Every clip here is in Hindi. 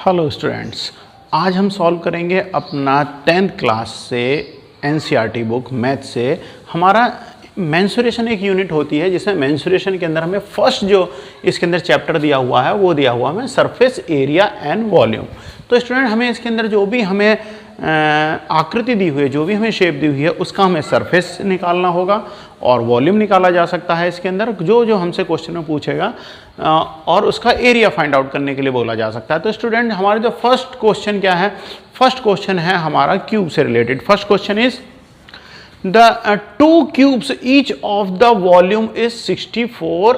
हेलो स्टूडेंट्स, आज हम सॉल्व करेंगे अपना 10th क्लास से एनसीईआरटी बुक मैथ से। हमारा मेंसुरेशन एक यूनिट होती है जिसमें मेंसुरेशन के अंदर हमें फर्स्ट जो इसके अंदर चैप्टर दिया हुआ है वो दिया हुआ है सरफेस एरिया एंड वॉल्यूम। तो स्टूडेंट हमें इसके अंदर जो भी हमें आकृति दी हुई है, जो भी हमें शेप दी हुई है, उसका हमें सरफेस निकालना होगा और वॉल्यूम निकाला जा सकता है इसके अंदर जो हमसे क्वेश्चन में पूछेगा, और उसका एरिया फाइंड आउट करने के लिए बोला जा सकता है। तो स्टूडेंट हमारा जो फर्स्ट क्वेश्चन क्या है, फर्स्ट क्वेश्चन है हमारा क्यूब से related. First question is the two cubes each of the volume is 64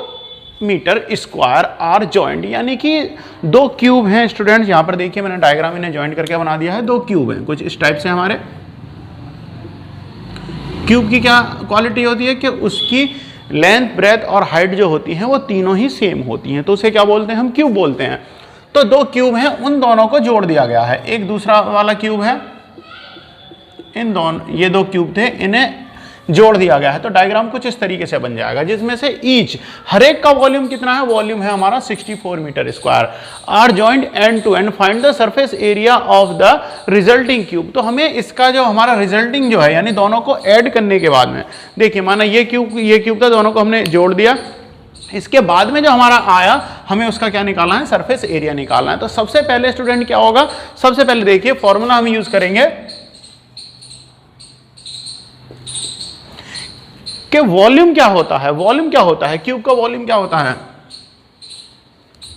metre square are joint. यानी कि दो क्यूब हैं स्टूडेंट्स, यहां पर देखिए मैंने डायग्राम इन्हें जॉइंट करके बना दिया है। दो क्यूब हैं कुछ इस टाइप से। हमारे क्यूब की क्या क्वालिटी होती है कि उसकी लेंथ, ब्रेथ और हाइट जो होती है वो तीनों ही सेम होती हैं, तो उसे क्या बोलते हैं, हम क्यूब बोलते हैं। तो दो क्यूब हैं, उन दोनों को जोड़ दिया गया है। एक दूसरा वाला क्यूब है, इन दोनों, ये दो क्यूब थे, इन्हें जोड़ दिया गया है। तो डायग्राम कुछ इस तरीके से बन जाएगा जिसमें से ईच, हर एक का वॉल्यूम कितना है, वॉल्यूम है हमारा 64 metre square, are joint end to end, find the surface area of the resulting cube. तो हमें इसका जो हमारा रिजल्टिंग जो है, यानी दोनों को ऐड करने के बाद में, देखिए माना ये क्यूब था, दोनों को हमने जोड़ दिया, इसके बाद में जो हमारा आया हमें उसका क्या निकालना है, सरफेस एरिया निकालना है। तो सबसे पहले स्टूडेंट क्या होगा, सबसे पहले देखिए फॉर्मूला हम यूज करेंगे कि वॉल्यूम क्या होता है। वॉल्यूम क्या होता है, क्यूब का वॉल्यूम क्या होता है,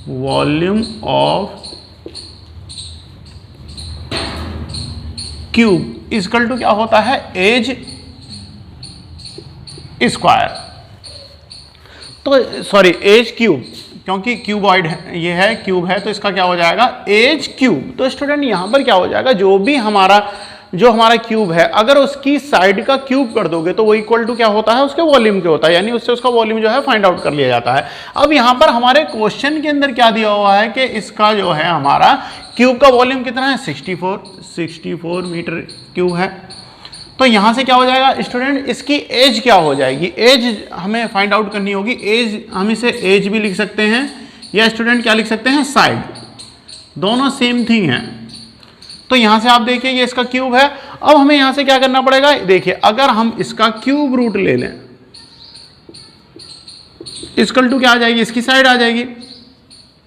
volume of cube equal to क्या होता है, एज स्क्वायर। तो सॉरी, एज क्यूब, क्योंकि क्यूबॉइड है, ये है क्यूब है, तो इसका क्या हो जाएगा, एज क्यूब। तो स्टूडेंट यहां पर क्या हो जाएगा, जो हमारा क्यूब है, अगर उसकी साइड का क्यूब कर दोगे तो वो इक्वल टू क्या होता है, उसके वॉल्यूम के होता है, यानी उससे उसका वॉल्यूम जो है फाइंड आउट कर लिया जाता है। अब यहां पर हमारे क्वेश्चन के अंदर क्या दिया हुआ है कि इसका जो है हमारा क्यूब का वॉल्यूम कितना है, 64 मीटर क्यूब है। तो यहां से क्या हो जाएगा स्टूडेंट, इसकी एज क्या हो जाएगी, एज हमें फाइंड आउट करनी होगी। एज, हम इसे एज भी लिख सकते हैं या स्टूडेंट क्या लिख सकते हैं, साइड, दोनों सेम थिंग है। तो यहां से आप देखिए ये इसका क्यूब है। अब हमें यहां से क्या करना पड़ेगा, देखिए अगर हम इसका क्यूब रूट ले लें, इक्वल टू क्या आ जाएगी, इसकी साइड आ जाएगी,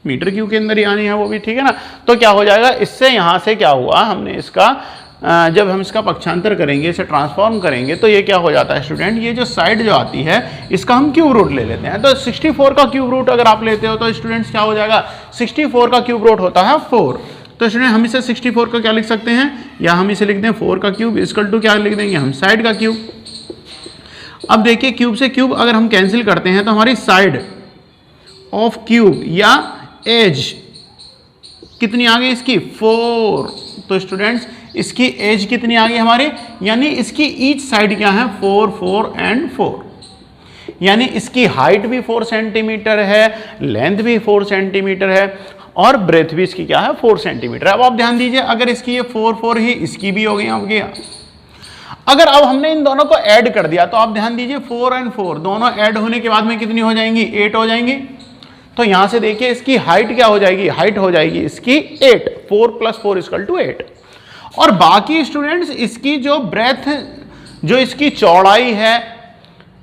मीटर क्यूब के अंदर ही आनी है वो भी, ठीक है ना। तो क्या हो जाएगा, इससे यहां से क्या हुआ, हमने इसका जब हम इसका पक्षांतर करेंगे, इसे ट्रांसफॉर्म करेंगे, तो ये क्या हो जाता है स्टूडेंट, ये जो साइड जो आती है इसका हम क्यूब रूट ले लेते हैं। तो 64 का क्यूब रूट अगर आप लेते हो तो स्टूडेंट्स क्या हो जाएगा, 64 का क्यूब रूट होता है 4। तो स्टूडेंट हम इसे 64 का क्या लिख सकते हैं, या हम इसे लिख दें 4 का क्यूब इक्वल टू क्या लिख देंगे, हम साइड का क्यूब। अब देखिए क्यूब से क्यूब अगर हम कैंसिल करते हैं तो हमारी साइड ऑफ क्यूब या एज कितनी आ गई इसकी, 4। तो स्टूडेंट्स इसकी एज कितनी आ गई हमारी, यानी इसकी ईच साइड क्या है, 4, 4 एंड 4, यानी इसकी हाइट भी 4 सेंटीमीटर है, लेंथ भी 4 सेंटीमीटर है और ब्रेथ भी इसकी क्या है, 4 सेंटीमीटर। अब आप ध्यान दीजिए, अगर इसकी ये 4, 4 ही इसकी भी हो गई आपकी, अगर अब हमने इन दोनों को ऐड कर दिया तो आप ध्यान दीजिए 4 और 4 दोनों ऐड होने के बाद में कितनी हो जाएंगी, 8 हो जाएंगी। तो यहां से देखिए इसकी हाइट क्या हो जाएगी, हाइट हो जाएगी इसकी 8, 4 + 4 = 8। और बाकी स्टूडेंट्स इसकी जो ब्रेथ, जो इसकी चौड़ाई है,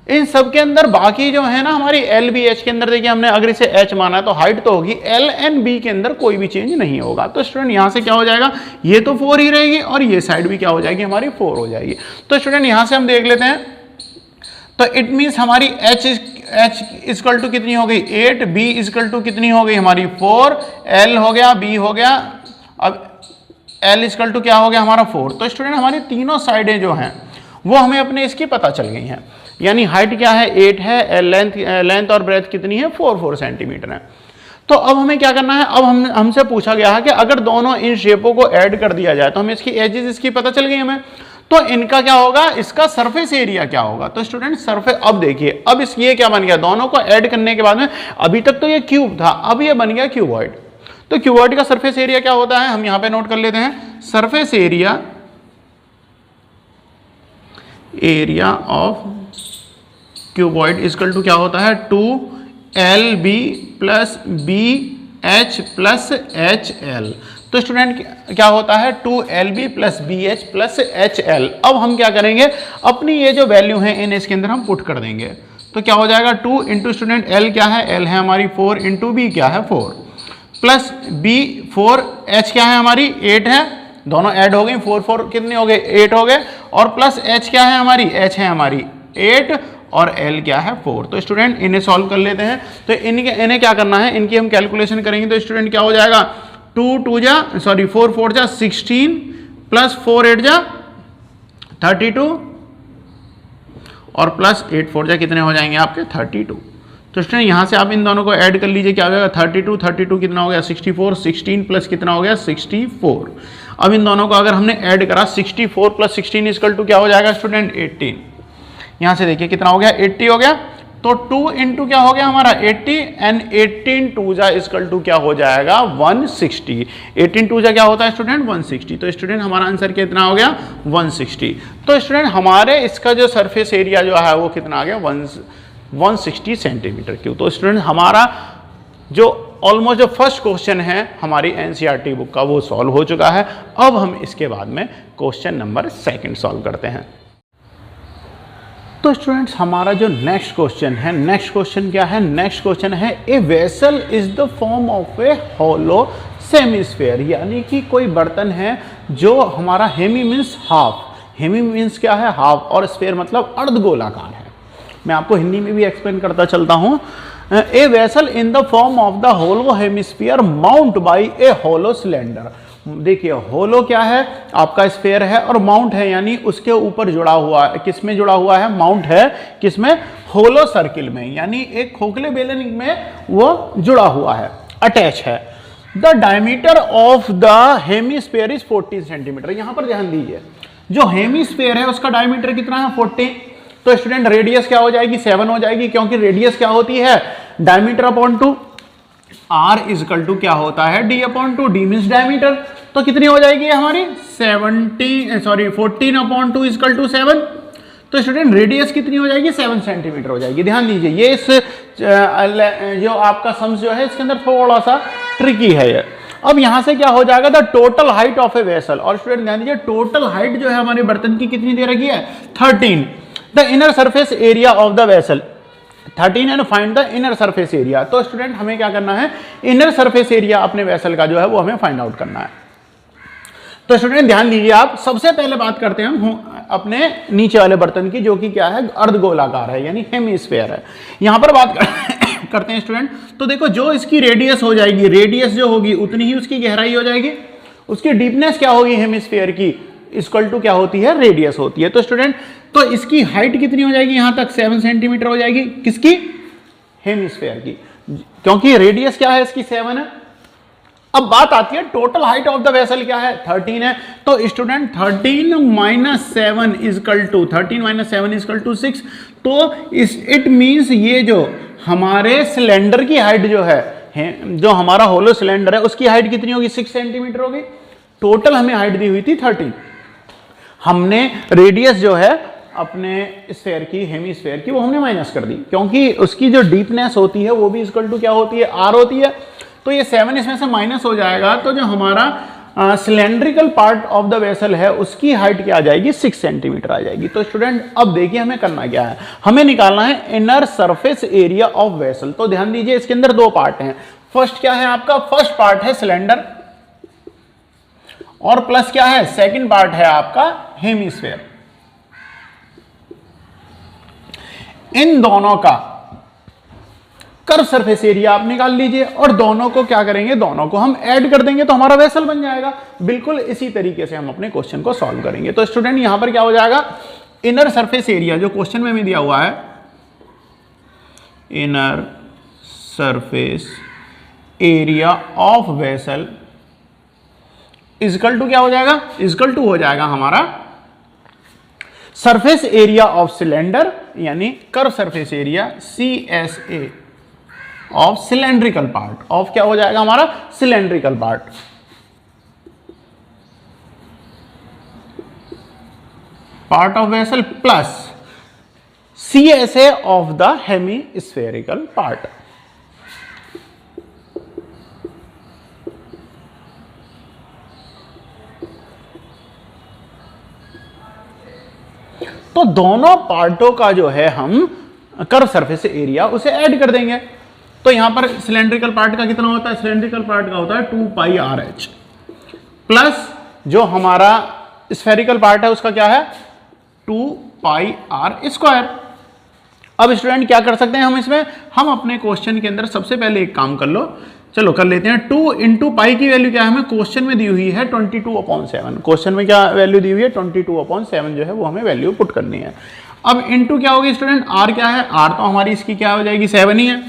इन सब के अंदर बाकी जो है ना हमारी एल बी एच के अंदर, देखिए हमने अगर इसे एच माना है तो हाइट तो होगी, एल एंड बी के अंदर कोई भी चेंज नहीं होगा। तो स्टूडेंट यहां से क्या हो जाएगा, ये तो 4 ही रहेगी और ये साइड भी क्या हो जाएगी, हमारी 4 हो जाएगी। तो स्टूडेंट यहां से हम देख लेते हैं, तो इट मीन्स हमारी एच इक्वल टू कितनी हो गई, 8, बी इक्वल टू कितनी हो गई हमारी 4, एल हो गया, बी हो गया, अब एल इक्वल टू क्या हो गया हमारा 4। तो स्टूडेंट हमारी तीनों साइडें जो हैं वो हमें अपने इसकी पता चल गई हैं, यानी हाइट क्या है, 8 है, लेंथ और ब्रेथ कितनी है, 4 सेंटीमीटर है। तो अब हमें क्या करना है, अब हमसे पूछा गया है कि अगर दोनों इन शेपों को ऐड कर दिया जाए तो हमें इसकी एजेस इसकी पता चल गई हमें, तो इनका क्या होगा, इसका सरफेस एरिया क्या होगा। तो स्टूडेंट सरफेस, अब देखिए अब ये क्या बन गया, दोनों को ऐड करने के बाद में, अभी तक तो ये क्यूब था, अब ये बन गया क्यूबॉइड। तो क्यूबॉइड का सरफेस एरिया क्या होता है, हम यहां पे नोट कर लेते हैं, surface area of cuboid equal to क्या होता है, 2LB + BH + HL। तो स्टूडेंट क्या होता है 2LB plus BH plus HL। अब हम क्या करेंगे, अपनी ये जो वैल्यू है इन इसके अंदर हम पुट कर देंगे। तो क्या हो जाएगा 2 इंटू स्टूडेंट L क्या है, L है हमारी 4 इंटू B क्या है 4 प्लस B 4 H क्या है हमारी 8 है, दोनों ऐड हो गई 4 4 कितने हो गए 8 हो गए, और प्लस H क्या है हमारी, H है हमारी 8 और L क्या है 4। तो स्टूडेंट इन्हें सॉल्व कर लेते हैं। तो इन्हें क्या करना है, इनकी हम कैलकुलेशन करेंगे। तो स्टूडेंट क्या हो जाएगा 4 4 जा 16 प्लस 4 8 जा 32 और प्लस 8 4 जा कितने हो जाएंगे आपके 32। तो स्टूडेंट यहाँ से आप इन दोनों को ऐड कर लीजिए, क्या हो जाएगा 32 कितना हो गया 64, 16 प्लस कितना हो गया 64। अब इन दोनों को अगर हमने ऐड करा 64 प्लस 16 इक्वल टू क्या हो जाएगा स्टूडेंट 18। यहाँ से देखिए कितना हो गया 80 हो गया। तो 2 इंटू क्या हो गया हमारा 80 एंड 18 2 जा इक्वल टू क्या हो जाएगा 160। 18 2 जा क्या होता है स्टूडेंट 160। तो स्टूडेंट हमारा आंसर कितना हो गया 160। तो स्टूडेंट हमारे इसका जो सरफेस एरिया जो है वो कितना आ गया 160 सेंटीमीटर क्यूब। तो स्टूडेंट हमारा जो ऑलमोस्ट जो फर्स्ट क्वेश्चन है हमारी एनसीईआरटी बुक का वो सॉल्व हो चुका है। अब हम इसके बाद में क्वेश्चन नंबर 2 सॉल्व करते हैं। तो स्टूडेंट्स हमारा जो नेक्स्ट क्वेश्चन है, नेक्स्ट क्वेश्चन क्या है, नेक्स्ट क्वेश्चन है a vessel is the form of a hollow hemisphere, यानी कि कोई बर्तन है जो हमारा hemi means half, hemi means क्या है हाफ, और स्फेयर मतलब अर्धगोलाकार है। मैं आपको हिंदी में भी एक्सप्लेन करता चलता हूं। A vessel in the form of the hollow hemisphere mount by a hollow cylinder. देखिए होलो क्या है आपका स्फेयर है और माउंट है, यानी उसके ऊपर जुड़ा हुआ है, किसमें जुड़ा हुआ है माउंट है किसमें होलो सर्किल में, यानी एक खोखले बेलन में वो जुड़ा हुआ है, अटैच है। The diameter of the hemisphere is 14 centimetre. यहां पर ध्यान दीजिए जो हेमिस्फीयर है उसका डायमीटर कितना है 14। तो स्टूडेंट रेडियस क्या हो जाएगी 7 हो जाएगी, क्योंकि रेडियस क्या होती है diameter upon 2, R equal to क्या होता है D upon 2, D means diameter. तो कितनी हो जाएगी हमारी 14 अपॉन 2 इजकल टू 7। तो स्टूडेंट रेडियस कितनी हो जाएगी 7 सेंटीमीटर हो जाएगी। ध्यान दीजिए ये इस जो आपका सम्स जो है इसके अंदर थोड़ा सा ट्रिकी है ये। अब यहां से क्या हो जाएगा the total height of a vessel, और स्टूडेंट ध्यान दीजिए टोटल हाइट जो है हमारे बर्तन की कितनी दे रखी है 13। The inner surface area of the vessel 13 and find the inner surface area. तो स्टूडेंट हमें क्या करना है इनर सरफेस एरिया अपने वेसल का जो है वो हमें फाइंड आउट करना है। तो स्टूडेंट ध्यान दीजिए आप, सबसे पहले बात करते हैं हम अपने नीचे वाले बर्तन की जो कि क्या है अर्धगोलाकार है यानी हेमिस्फीयर है। यहां पर बात करते हैं स्टूडेंट। तो देखो जो इसकी रेडियस हो जाएगी, रेडियस जो होगी उतनी ही उसकी गहराई हो जाएगी, उसकी डीपनेस क्या होगी हेमिस्फीयर की इक्वल टू क्या होती है रेडियस होती है। तो स्टूडेंट तो इसकी हाइट कितनी हो जाएगी यहां तक 7 सेंटीमीटर हो जाएगी, किसकी हेमिस्फीयर की, क्योंकि रेडियस क्या है इसकी 7 है। अब बात आती है total height of the vessel क्या है 13 है। तो स्टूडेंट 13 माइनस 7 इजकल टू 6। तो इट मींस ये जो हमारे सिलेंडर की हाइट जो है जो हमारा होलो सिलेंडर है उसकी हाइट कितनी होगी 6 सेंटीमीटर होगी। टोटल हमें हाइट दी हुई थी 13, हमने रेडियस जो है अपने स्फेयर की हेमिस्फेयर की वो हमने माइनस कर दी, क्योंकि उसकी जो डीपनेस होती है वो भी इक्वल टू क्या होती है आर होती है। तो ये 7 इसमें से माइनस हो जाएगा, तो जो हमारा cylindrical part of the vessel है उसकी हाइट क्या आ जाएगी 6 सेंटीमीटर आ जाएगी। तो स्टूडेंट अब देखिए हमें करना क्या है, हमें निकालना है inner surface area of vessel. तो ध्यान दीजिए इसके अंदर दो पार्ट हैं। फर्स्ट क्या है आपका, फर्स्ट पार्ट है सिलेंडर और प्लस क्या है सेकंड पार्ट है आपका हेमिस्फीयर। इन दोनों का कर्व सरफेस एरिया आप निकाल लीजिए और दोनों को क्या करेंगे, दोनों को हम ऐड कर देंगे तो हमारा वेसल बन जाएगा। बिल्कुल इसी तरीके से हम अपने क्वेश्चन को सॉल्व करेंगे। तो स्टूडेंट यहां पर क्या हो जाएगा, इनर सरफेस एरिया जो क्वेश्चन में दिया हुआ है, inner surface area of vessel equal to क्या हो जाएगा, इक्वल टू हो जाएगा हमारा सरफेस एरिया ऑफ सिलेंडर यानी curve surface area CSA of cylindrical part of क्या हो जाएगा हमारा cylindrical part of vessel plus CSA of the hemispherical part. तो दोनों पार्टों का जो है हम कर्व सरफेस एरिया उसे ऐड कर देंगे। तो यहां पर सिलेंड्रिकल पार्ट का कितना होता है, सिलेंड्रिकल पार्ट का होता है 2πrh प्लस जो हमारा स्फेरिकल पार्ट है उसका क्या है 2πr²। अब स्टूडेंट क्या कर सकते हैं हम इसमें, हम अपने क्वेश्चन के अंदर सबसे पहले एक काम कर लो, चलो कर लेते हैं। 2 इंटू पाई की वैल्यू क्या है हमें क्वेश्चन में दी हुई है 22/7। क्वेश्चन में क्या वैल्यू दी हुई है 22/7 जो है वो हमें वैल्यू पुट करनी है। अब इंटू क्या होगी स्टूडेंट, आर क्या है, आर तो हमारी इसकी क्या हो जाएगी 7 ही है।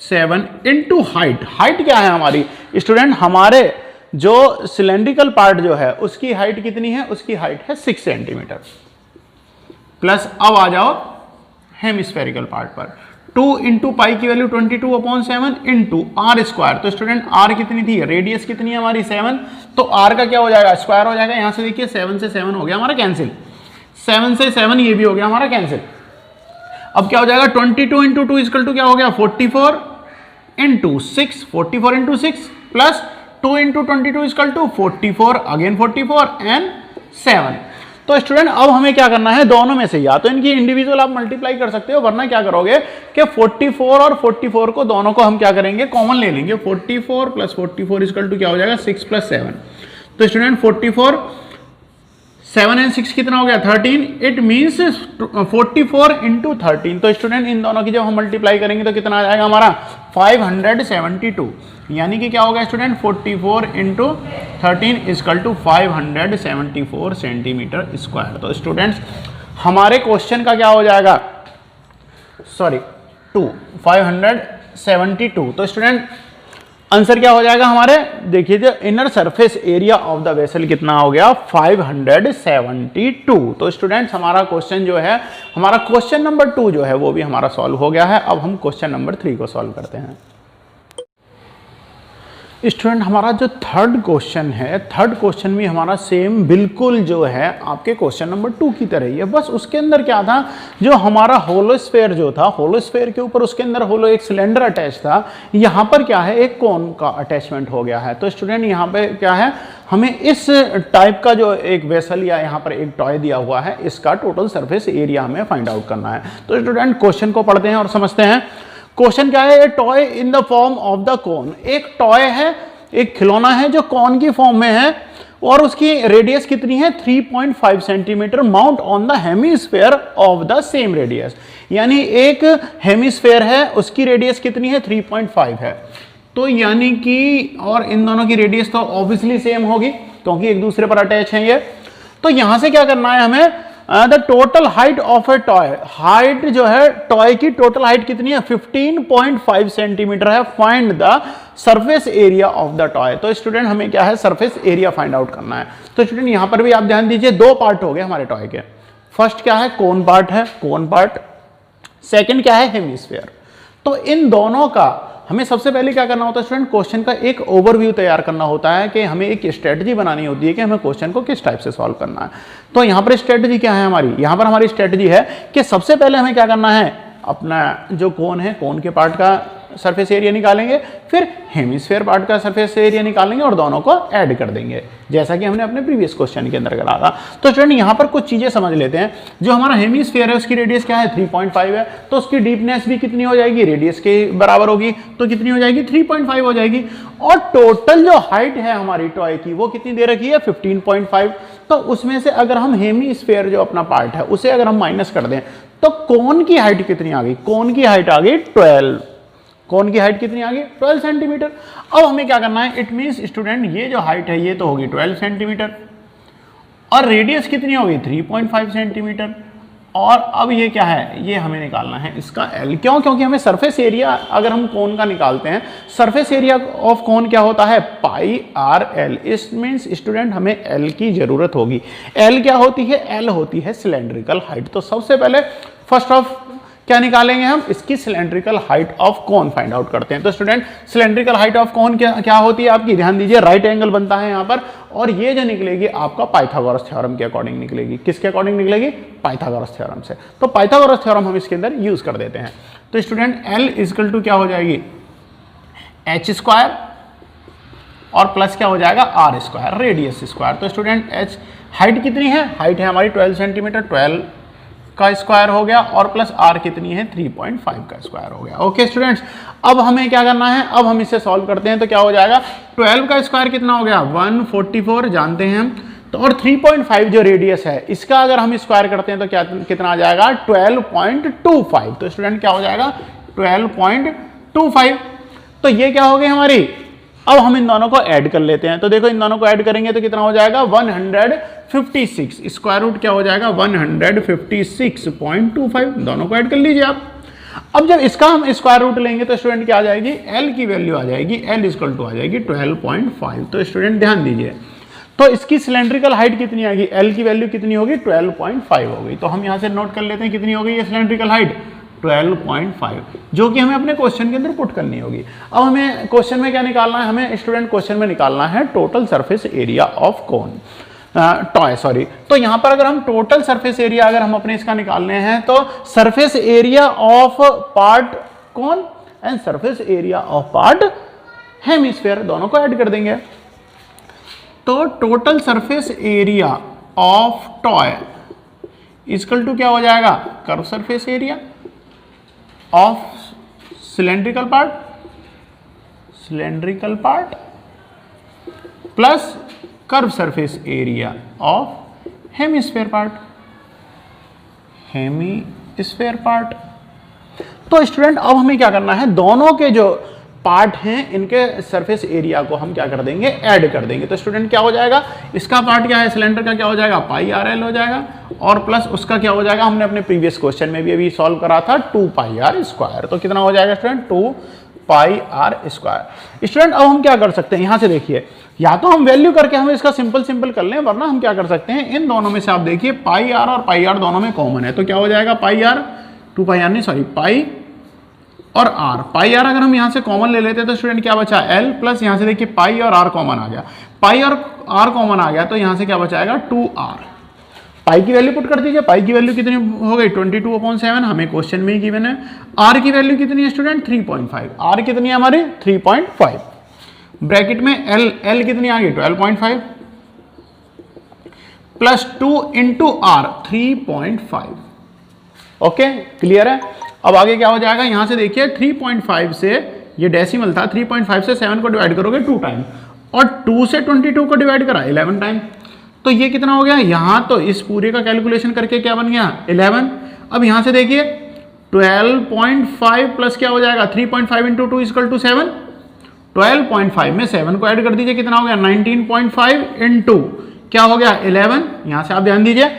7 इंटू हाइट, हाइट क्या है हमारी स्टूडेंट, हमारे जो सिलेंड्रिकल पार्ट जो है उसकी हाइट कितनी है, उसकी हाइट है 6 सेंटीमीटर प्लस अब आ जाओ हेमिस्फेरिकल पार्ट पर 2 इंटू पाई की वैल्यू 22/7 इंटू r²। तो स्टूडेंट r कितनी थी, रेडियस कितनी है हमारी 7, तो r का क्या हो जाएगा स्क्वायर हो जाएगा। यहां से देखिए 7 से 7 हो गया हमारा कैंसिल, 7 से 7 ये भी हो गया हमारा कैंसिल। अब क्या हो जाएगा 22 इंटू 2 इक्वल टू क्या हो गया 44 into 6, 44 into 6 plus 2 into 22 equal to 44 again 44 and 7। तो स्टूडेंट अब हमें क्या करना है, दोनों में से या तो इनकी इंडिविजुअल आप मल्टीप्लाई कर सकते हो, वरना क्या करोगे कि 44 और 44 को दोनों को हम क्या करेंगे कॉमन ले लेंगे। 44 प्लस 44 इक्वल टू क्या हो जाएगा 6 प्लस 7। तो स्टूडेंट 44 7 एंड 6 कितना हो गया 13, इट मीन्स 44 इंटू 13। तो स्टूडेंट इन दोनों की जब हम मल्टीप्लाई करेंगे तो कितना आ जाएगा हमारा 572, यानी कि क्या होगा student 44 into 13 equal to 574 centimetre square. तो स्टूडेंट्स हमारे क्वेश्चन का क्या हो जाएगा, सॉरी 572। तो स्टूडेंट आंसर क्या हो जाएगा हमारे, देखिए जो inner surface area of the vessel कितना हो गया 572। तो स्टूडेंट्स हमारा क्वेश्चन जो है, हमारा क्वेश्चन नंबर 2 जो है वो भी हमारा सॉल्व हो गया है। अब हम क्वेश्चन नंबर 3 को सॉल्व करते हैं। स्टूडेंट हमारा जो थर्ड क्वेश्चन है, थर्ड क्वेश्चन भी हमारा सेम बिल्कुल जो है आपके क्वेश्चन नंबर 2 की तरह ही है। बस उसके अंदर क्या था, जो हमारा होलोस्फेयर जो था, होलोस्फेयर के ऊपर उसके अंदर होलो एक सिलेंडर अटैच था, यहाँ पर क्या है एक कोन का अटैचमेंट हो गया है। तो स्टूडेंट यहाँ पे क्या है, हमें इस टाइप का जो एक वेसल या यहाँ पर एक टॉय दिया हुआ है, इसका टोटल सरफेस एरिया हमें फाइंड आउट करना है। तो स्टूडेंट क्वेश्चन को पढ़ते हैं और समझते हैं। क्वेश्चन क्या है, ए toy in the form of the cone, एक टॉय है, एक खिलौना है जो कॉन की फॉर्म में है और उसकी रेडियस कितनी है 3.5 centimetre, mount on the hemisphere of the same radius. यानी एक हेमिस्फेयर है उसकी रेडियस कितनी है 3.5 है, तो यानी कि और इन दोनों की रेडियस तो ऑब्वियसली सेम होगी क्योंकि एक दूसरे पर अटैच है ये। तो यहां से क्या करना है हमें, the total height of A toy, height जो है टॉय की टोटल हाइट कितनी है 15.5 सेंटीमीटर है। Find the surface area of the toy. तो स्टूडेंट हमें क्या है सरफेस एरिया फाइंड आउट करना है। तो स्टूडेंट यहां पर भी आप ध्यान दीजिए, दो पार्ट हो गए हमारे टॉय के। फर्स्ट क्या है कोन पार्ट है, कोन पार्ट। सेकंड क्या है हेमिस्फीयर। तो इन दोनों का हमें सबसे पहले क्या करना होता है स्टूडेंट, क्वेश्चन का एक ओवरव्यू तैयार करना होता है कि हमें एक स्ट्रेटजी बनानी होती है कि हमें क्वेश्चन को किस टाइप से सॉल्व करना है। तो यहाँ पर स्ट्रेटजी क्या है हमारी, यहाँ पर हमारी स्ट्रेटजी है कि सबसे पहले हमें क्या करना है, अपना जो कोन है कोन के पार्ट का सरफेस एरिया निकालेंगे, फिर हेमिस्फीयर पार्ट का सरफेस एरिया निकालेंगे और दोनों को ऐड कर देंगे, जैसा कि हमने अपने प्रीवियस क्वेश्चन के अंदर करा था। तो स्टूडेंट यहाँ पर कुछ चीजें समझ लेते हैं। जो हमारा हेमिस्फीयर है उसकी रेडियस क्या है 3.5 है, तो उसकी डीपनेस भी कितनी हो जाएगी, रेडियस के बराबर होगी, तो कितनी हो जाएगी 3.5 हो जाएगी। और टोटल जो हाइट है हमारी टॉय की वो कितनी दे रखी है 15.5। तो उसमें से अगर हम हेमिस्फीयर जो अपना पार्ट है उसे अगर हम माइनस कर दें तो कोन की हाइट कितनी आ गई, कोन की हाइट आ गई 12। कोन की हाइट कितनी आ गई 12 सेंटीमीटर। अब हमें क्या करना है, इट मींस स्टूडेंट ये जो हाइट है ये तो होगी 12 सेंटीमीटर और रेडियस कितनी होगी 3.5 सेंटीमीटर। और अब ये क्या है, ये हमें निकालना है इसका L। क्यों, क्योंकि हमें सरफेस एरिया अगर हम कोन का निकालते हैं, सरफेस एरिया ऑफ कोन क्या होता है πr/L। इस मींस स्टूडेंट हमें L की जरूरत होगी। L क्या होती है, L होती है सिलेंड्रिकल हाइट। तो सबसे पहले फर्स्ट ऑफ क्या निकालेंगे हम, इसकी cylindrical height of cone find out करते हैं। तो student cylindrical height of cone क्या होती है आपकी, ध्यान दीजिए राइट एंगल बनता है यहाँ पर, और ये जो निकलेगी आपका पाइथागोरस थ्योरम के अकॉर्डिंग निकलेगी। किसके अकॉर्डिंग निकलेगी, पाइथागोरस थ्योरम से। तो पाइथागोरस थ्योरम हम इसके अंदर यूज कर देते हैं। तो स्टूडेंट L इक्वल टू क्या हो जाएगी h² और प्लस क्या हो जाएगा r² रेडियस स्क्वायर। तो स्टूडेंट h हाइट कितनी है, हाइट है हमारी 12 सेंटीमीटर, 12 का स्क्वायर हो गया और प्लस r कितनी है 3.5 का स्क्वायर हो गया। ओके स्टूडेंट्स, अब हमें क्या करना है, अब हम इसे सॉल्व करते हैं तो क्या हो जाएगा, 12 का स्क्वायर कितना हो गया 144 जानते हैं हम, तो और 3.5 जो रेडियस है इसका अगर हम स्क्वायर करते हैं तो क्या कितना आ जाएगा 12.25। तो स्टूडेंट क्या हो जाएगा 12.25। तो ये क्या हो गई हमारी, अब हम इन दोनों को ऐड कर लेते हैं। तो देखो इन दोनों को ऐड करेंगे तो कितना हो जाएगा 156, स्क्वायर रूट क्या हो जाएगा 156.25। दोनों को ऐड कर लीजिए आप। अब जब इसका हम स्क्वायर रूट लेंगे तो स्टूडेंट क्या आ जाएगी, एल की वैल्यू आ जाएगी, एल इक्वल टू आ जाएगी 12.5। तो स्टूडेंट ध्यान दीजिए, तो इसकी सिलेंड्रिकल हाइट कितनी आएगी, एल की वैल्यू कितनी होगी 12.5 हो गई। तो हम यहां से नोट कर लेते हैं कितनी हो गई ये सिलेंड्रिकल हाइट 12.5, जो कि हमें अपने क्वेश्चन के अंदर पुट करनी होगी। अब हमें क्वेश्चन में क्या निकालना है, हमें स्टूडेंट क्वेश्चन में निकालना है total surface area of cone toy, sorry. तो यहां पर अगर हम टोटल सरफेस एरिया अगर हम अपने इसका निकालने हैं तो surface area of part cone and surface area of part hemisphere दोनों को ऐड कर देंगे। तो total surface area of toy equal to क्या हो जाएगा, curve surface area of cylindrical part plus curve surface area of hemisphere part. तो स्टूडेंट अब हमें क्या करना है, दोनों के जो पार्ट हैं इनके सरफेस एरिया को हम क्या कर देंगे, ऐड कर देंगे। तो स्टूडेंट क्या हो जाएगा, इसका पार्ट क्या है सिलेंडर का क्या हो जाएगा पाई आर एल हो जाएगा, और प्लस उसका क्या हो जाएगा, हमने अपने प्रीवियस क्वेश्चन में भी अभी सॉल्व करा था 2 पाई आर स्क्वायर। तो कितना हो जाएगा student 2 pi r square. Student अब हम क्या कर सकते हैं, यहां से देखिए, या तो हम वैल्यू करके हम इसका सिंपल कर लें, वरना हम क्या कर सकते हैं, इन दोनों में से आप देखिए पाई आर और पाई आर दोनों में कॉमन है। तो क्या हो जाएगा पाई आर 2 पाई आर नहीं सॉरी पाई और आर, पाई आर अगर हम यहां से कॉमन ले लेते हैं तो स्टूडेंट क्या बचा एल, प्लस यहां से देखिए पाई और आर कॉमन आ गया, पाई और आर कॉमन आ गया तो यहां से क्या बचाएगा 2r। पाई की वैल्यू पुट कर दीजिए, पाई की वैल्यू कितनी हो गई 22/7, हमें क्वेश्चन में ही गिवन है। आर की वैल्यू कितनी है स्टूडेंट 3.5, आर कितनी है हमारी 3.5, ब्रैकेट में एल कितनी आ गई 12.5 plus 2 into r 3.5। Okay clear है। अब आगे क्या हो जाएगा, यहां से देखिए 3.5 से ये डेसिमल था, 3.5 से 7 को डिवाइड करोगे 2 टाइम, और 2 से 22 को डिवाइड करा 11 टाइम, तो ये कितना हो गया, यहां तो इस पूरे का कैलकुलेशन करके क्या बन गया 11। अब यहां से देखिए 12.5 प्लस क्या हो जाएगा 3.5 इंटू 2 इक्वल टू 7, 12.5 में 7 को ऐड कर दीजिए कितना हो गया 19.5 इंटू क्या हो गया 11। यहां से आप ध्यान दीजिए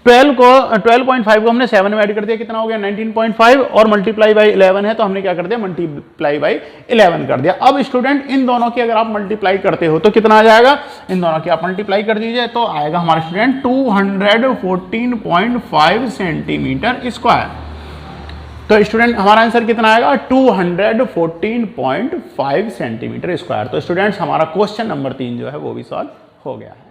12.5 को हमने 7 में ऐड कर दिया कितना हो गया 19.5, और मल्टीप्लाई बाई 11 है तो हमने क्या कर दिया मल्टीप्लाई बाई 11 कर दिया। अब स्टूडेंट इन दोनों की अगर आप मल्टीप्लाई करते हो तो कितना आ जाएगा, इन दोनों की आप मल्टीप्लाई कर दीजिए तो आएगा हमारे स्टूडेंट 214.5 सेंटीमीटर स्क्वायर। तो स्टूडेंट हमारा आंसर कितना आएगा 214.5 सेंटीमीटर स्क्वायर। तो स्टूडेंट्स हमारा क्वेश्चन नंबर 3 जो है वो भी सॉल्व हो गया है।